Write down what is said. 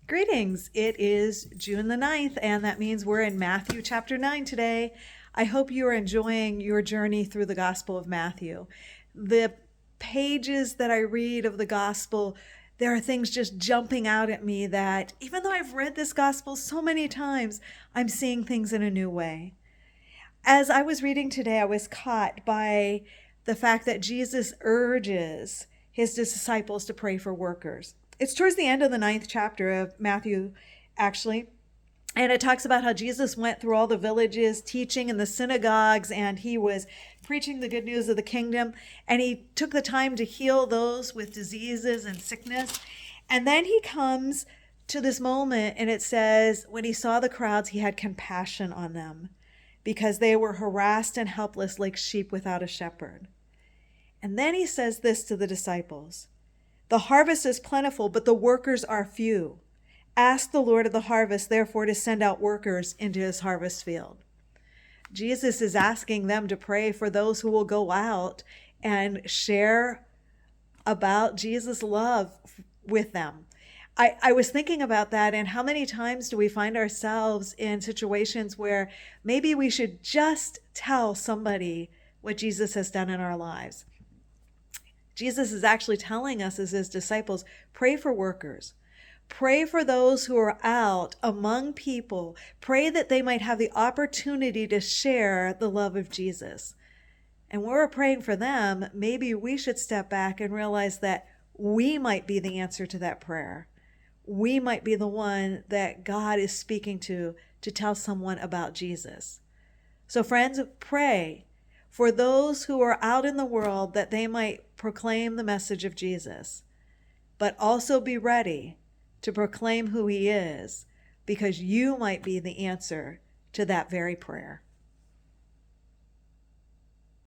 Greetings. It is June the 9th, and that means we're in Matthew chapter 9 today. I hope you are enjoying your journey through the Gospel of Matthew. The pages that I read of the Gospel, there are things just jumping out at me that even though I've read this Gospel so many times, I'm seeing things in a new way. As I was reading today, I was caught by the fact that Jesus urges his disciples to pray for workers. It's towards the end of the 9th chapter of Matthew, actually. And it talks about how Jesus went through all the villages, teaching in the synagogues, and he was preaching the good news of the kingdom. And he took the time to heal those with diseases and sickness. And then he comes to this moment, and it says, when he saw the crowds, he had compassion on them because they were harassed and helpless like sheep without a shepherd. And then he says this to the disciples: the harvest is plentiful, but the workers are few. Ask the Lord of the harvest, therefore, to send out workers into his harvest field. Jesus is asking them to pray for those who will go out and share about Jesus' love with them. I was thinking about that, and how many times do we find ourselves in situations where maybe we should just tell somebody what Jesus has done in our lives. Jesus is actually telling us as his disciples, pray for workers. Pray for those who are out among people. Pray that they might have the opportunity to share the love of Jesus. And when we're praying for them, maybe we should step back and realize that we might be the answer to that prayer. We might be the one that God is speaking to tell someone about Jesus. So friends, pray for those who are out in the world that they might proclaim the message of Jesus, but also be ready to proclaim who he is, because you might be the answer to that very prayer.